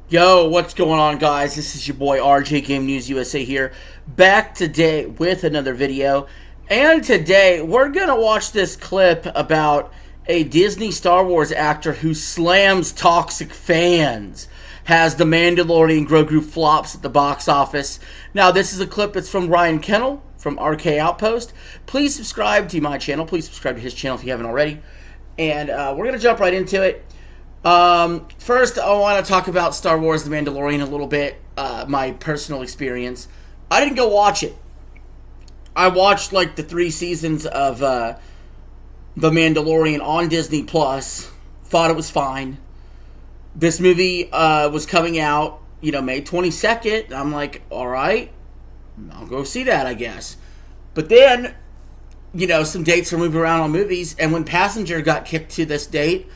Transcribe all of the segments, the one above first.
Yo, what's going on, guys? This is your boy RJ Game News USA here, back today with another video. And today we're gonna watch this clip about a Disney Star Wars actor who slams toxic fans, has The Mandalorian Grogu flops at the box office. Now, this is a clip that's from Ryan Kennel from RK Outpost. Please subscribe to my channel. Please subscribe to his channel if you haven't already. And we're gonna jump right into it. First, I want to talk about Star Wars The Mandalorian a little bit, my personal experience. I didn't go watch it. I watched, like, the 3 seasons of The Mandalorian on Disney+. Thought it was fine. This movie was coming out, May 22nd. I'm like, alright, I'll go see that, I guess. But then, some dates are moving around on movies, and when Passenger got kicked to this date,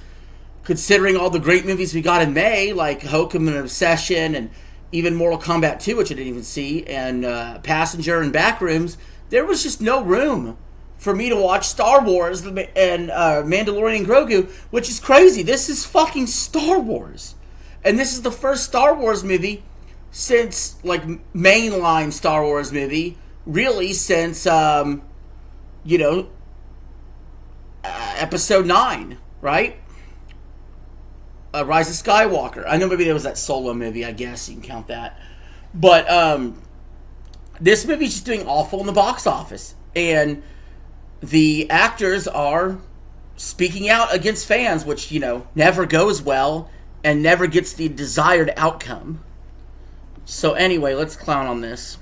considering all the great movies we got in May, like Hokum and Obsession, and even Mortal Kombat 2, which I didn't even see, and Passenger and Backrooms, there was just no room for me to watch Star Wars and Mandalorian Grogu, which is crazy. This is fucking Star Wars. And this is the first Star Wars movie since, like, mainline Star Wars movie, really since, Episode 9, right? Rise of Skywalker. I know maybe there was that Solo movie, I guess you can count that. But this movie's just doing awful in the box office. And the actors are speaking out against fans, which, never goes well and never gets the desired outcome. So anyway, let's clown on this.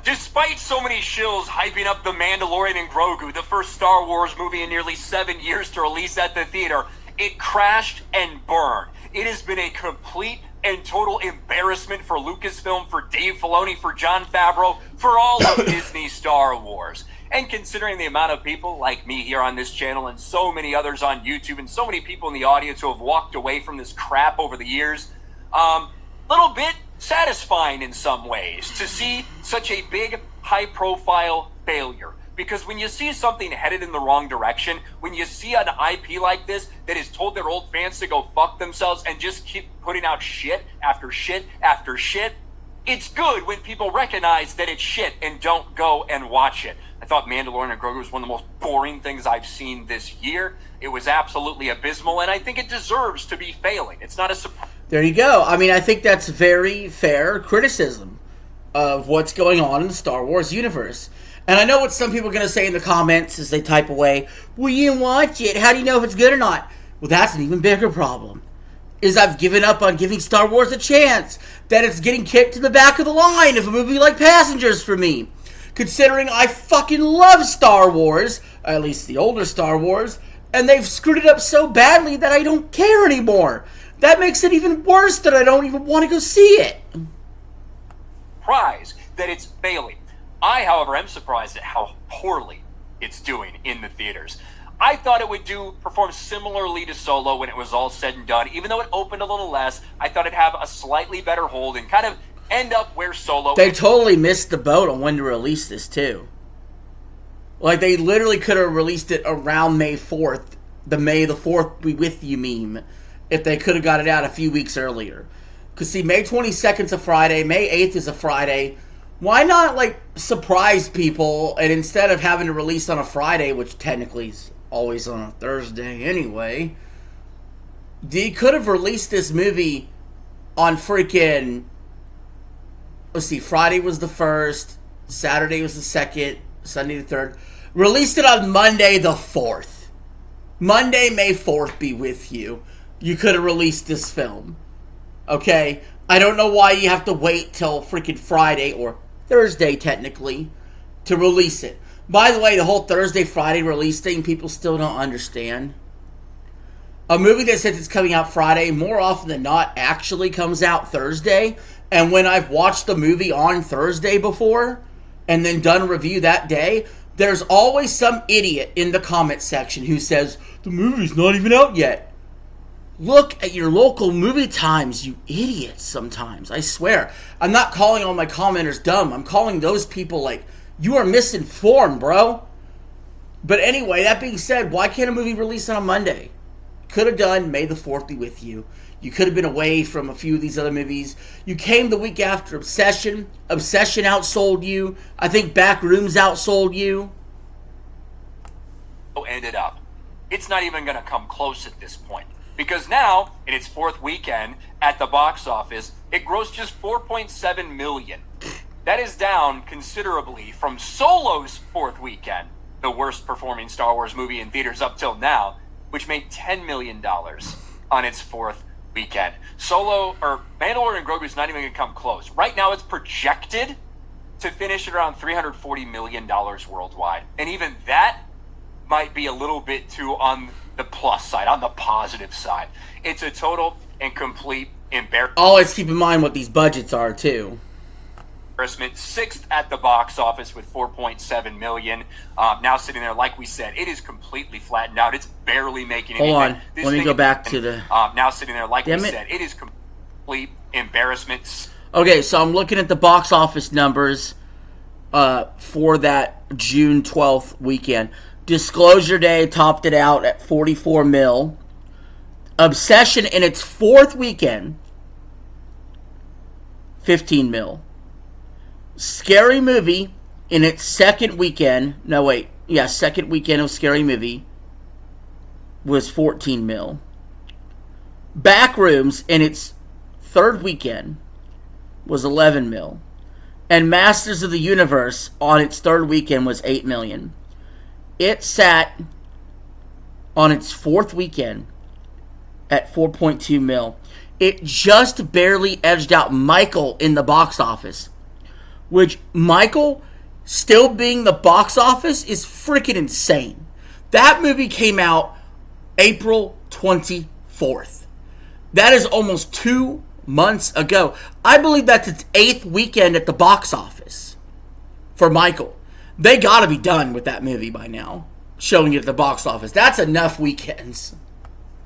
Despite so many shills hyping up The Mandalorian and Grogu, the first Star Wars movie in nearly 7 years to release at the theater, it crashed and burned. It has been a complete and total embarrassment for Lucasfilm, for Dave Filoni, for Jon Favreau, for all of Disney Star Wars. And considering the amount of people like me here on this channel and so many others on YouTube and so many people in the audience who have walked away from this crap over the years, little bit satisfying in some ways to see such a big, high-profile failure. Because when you see something headed in the wrong direction, when you see an IP like this that has told their old fans to go fuck themselves and just keep putting out shit after shit after shit, it's good when people recognize that it's shit and don't go and watch it. I thought Mandalorian and Grogu was one of the most boring things I've seen this year. It was absolutely abysmal, and I think it deserves to be failing. It's not a surprise. There you go. I mean, I think that's very fair criticism of what's going on in the Star Wars universe. And I know what some people are going to say in the comments as they type away, well, you didn't watch it. How do you know if it's good or not? Well, that's an even bigger problem. Is I've given up on giving Star Wars a chance. That it's getting kicked to the back of the line of a movie like Passengers for me. Considering I fucking love Star Wars, at least the older Star Wars, and they've screwed it up so badly that I don't care anymore. That makes it even worse that I don't even want to go see it. Surprise that it's failing. I, however, am surprised at how poorly it's doing in the theaters. I thought it would perform similarly to Solo when it was all said and done. Even though it opened a little less, I thought it'd have a slightly better hold and kind of end up where Solo... They totally missed the boat on when to release this, too. Like, they literally could have released it around May 4th. The May the 4th be with you meme. If they could have got it out a few weeks earlier. Because, see, May 22nd is a Friday. May 8th is a Friday. Why not, like, surprise people, and instead of having to release on a Friday, which technically is always on a Thursday anyway, they could have released this movie on freaking, let's see, Friday was the 1st, Saturday was the 2nd, Sunday the 3rd. Released it on Monday the 4th. Monday, May 4th be with you. You could have released this film. Okay? I don't know why you have to wait till freaking Friday, or Thursday, technically, to release it. By the way, the whole Thursday-Friday release thing, people still don't understand. A movie that says it's coming out Friday, more often than not, actually comes out Thursday. And when I've watched the movie on Thursday before, and then done a review that day, there's always some idiot in the comment section who says, the movie's not even out yet. Look at your local movie times, you idiots, sometimes. I swear. I'm not calling all my commenters dumb. I'm calling those people like, you are misinformed, bro. But anyway, that being said, why can't a movie release on a Monday? Could have done May the 4th be with you. You could have been away from a few of these other movies. You came the week after Obsession. Obsession outsold you. I think Backrooms outsold you. Ended up. It's not even going to come close at this point. Because now, in its fourth weekend at the box office, it grossed just $4.7 million. That is down considerably from Solo's fourth weekend, the worst performing Star Wars movie in theaters up till now, which made $10 million on its fourth weekend. Solo, or Mandalorian and Grogu is not even going to come close. Right now, it's projected to finish at around $340 million worldwide. And even that might be a little bit too on the plus side, on the positive side. It's a total and complete embarrassment. Always keep in mind what these budgets are, too. Sixth at the box office with $4.7 million. Now sitting there, like we said, it is completely flattened out. It's barely making anything. Hold on. Let me go back to the... now sitting there, like we said, it is complete embarrassment. Okay, so I'm looking at the box office numbers for that June 12th weekend. Disclosure Day topped it out at 44 mil. Obsession in its fourth weekend, 15 mil. Scary Movie in its second weekend, second weekend of Scary Movie was 14 mil. Backrooms in its third weekend was 11 mil. And Masters of the Universe on its third weekend was 8 million. It sat on its fourth weekend at 4.2 mil. It just barely edged out Michael in the box office. Which, Michael still being the box office is freaking insane. That movie came out April 24th. That is almost 2 months ago. I believe that's its 8th weekend at the box office for Michael. They gotta be done with that movie by now, showing it at the box office. That's enough weekends.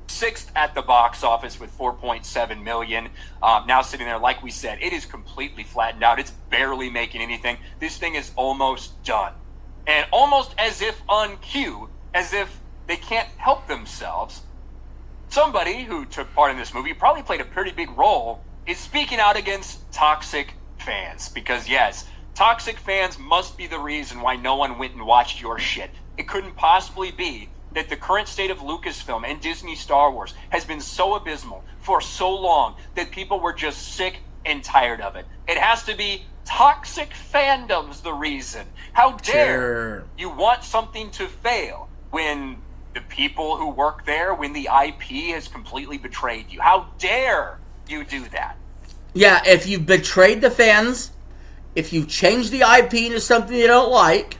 Sixth at the box office with $4.7 million. Now sitting there, like we said, it is completely flattened out. It's barely making anything. This thing is almost done. And almost as if on cue, as if they can't help themselves, somebody who took part in this movie, probably played a pretty big role, is speaking out against toxic fans. Because yes, toxic fans must be the reason why no one went and watched your shit. It couldn't possibly be that the current state of Lucasfilm and Disney Star Wars has been so abysmal for so long that people were just sick and tired of it. It has to be toxic fandom's the reason. How dare you want something to fail when the people who work there, when the IP has completely betrayed you? How dare you do that? Yeah, if you've betrayed the fans, if you've changed the IP into something you don't like,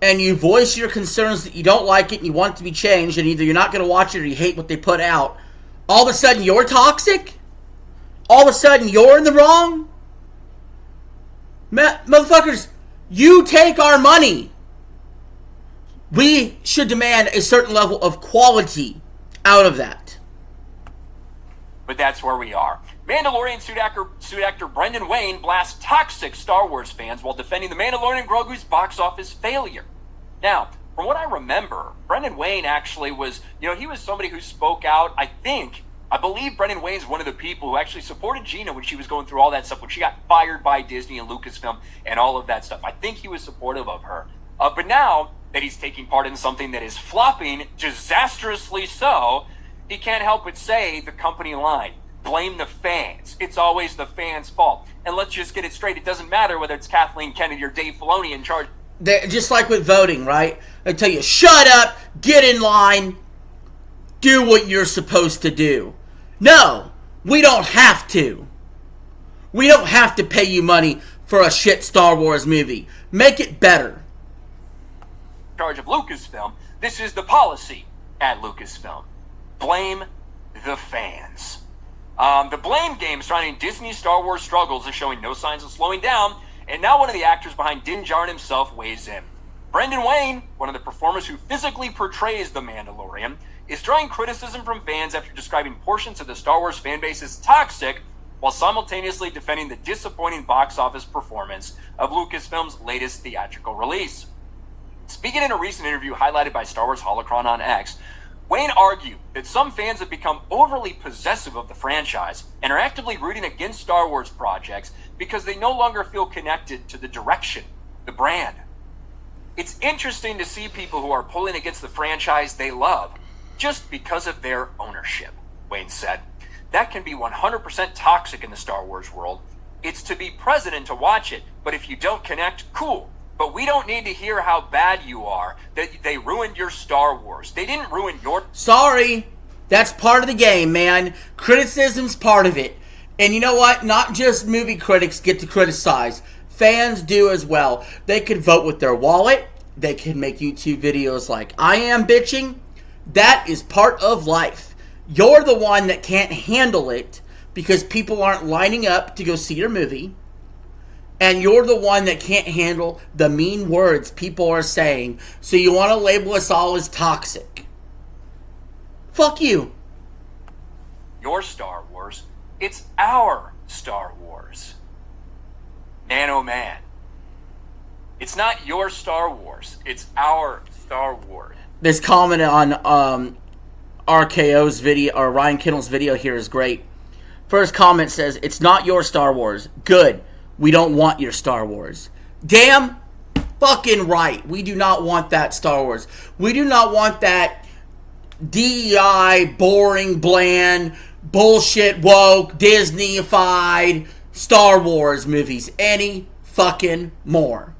and you voice your concerns that you don't like it and you want it to be changed, and either you're not going to watch it or you hate what they put out, all of a sudden you're toxic? All of a sudden you're in the wrong? Motherfuckers, you take our money. We should demand a certain level of quality out of that. But that's where we are. Mandalorian suit actor Brendan Wayne blasts toxic Star Wars fans while defending The Mandalorian and Grogu's box office failure. Now, from what I remember, Brendan Wayne actually was, he was somebody who spoke out. I believe Brendan Wayne's one of the people who actually supported Gina when she was going through all that stuff, when she got fired by Disney and Lucasfilm and all of that stuff. I think he was supportive of her. But now that he's taking part in something that is flopping disastrously so, he can't help but say the company line. Blame the fans. It's always the fans' fault. And let's just get it straight. It doesn't matter whether it's Kathleen Kennedy or Dave Filoni in charge. Just like with voting, right? They tell you, shut up, get in line, do what you're supposed to do. No, we don't have to. We don't have to pay you money for a shit Star Wars movie. Make it better. In charge of Lucasfilm, this is the policy at Lucasfilm. Blame the fans. The blame game surrounding Disney's Star Wars struggles is showing no signs of slowing down, and now one of the actors behind Din Djarin himself weighs in. Brendan Wayne, one of the performers who physically portrays the Mandalorian, is drawing criticism from fans after describing portions of the Star Wars fanbase as toxic, while simultaneously defending the disappointing box office performance of Lucasfilm's latest theatrical release. Speaking in a recent interview highlighted by Star Wars Holocron on X, Wayne argued that some fans have become overly possessive of the franchise and are actively rooting against Star Wars projects because they no longer feel connected to the direction, the brand. It's interesting to see people who are pulling against the franchise they love just because of their ownership, Wayne said. That can be 100% toxic in the Star Wars world. It's to be present and to watch it, but if you don't connect, cool. But we don't need to hear how bad you are, that they ruined your Star Wars. They didn't ruin your... Sorry. That's part of the game, man. Criticism's part of it. And you know what? Not just movie critics get to criticize. Fans do as well. They could vote with their wallet. They can make YouTube videos like I am bitching. That is part of life. You're the one that can't handle it because people aren't lining up to go see your movie. And you're the one that can't handle the mean words people are saying. So you want to label us all as toxic. Fuck you. Your Star Wars. It's our Star Wars. Nano Man. It's not your Star Wars. It's our Star Wars. This comment on RKO's video, or Ryan Kinnell's video here, is great. First comment says, it's not your Star Wars. Good. We don't want your Star Wars. Damn fucking right. We do not want that Star Wars. We do not want that DEI, boring, bland, bullshit, woke, Disney-ified Star Wars movies any fucking more.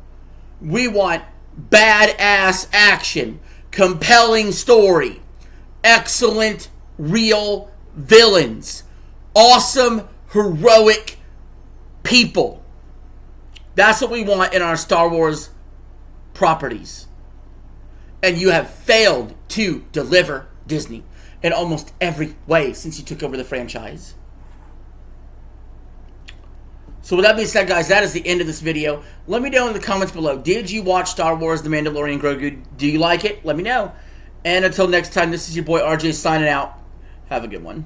We want badass action, compelling story, excellent, real villains, awesome, heroic people. That's what we want in our Star Wars properties. And you have failed to deliver, Disney, in almost every way since you took over the franchise. So with that being said, guys, that is the end of this video. Let me know in the comments below. Did you watch Star Wars The Mandalorian Grogu? Do you like it? Let me know. And until next time, this is your boy RJ signing out. Have a good one.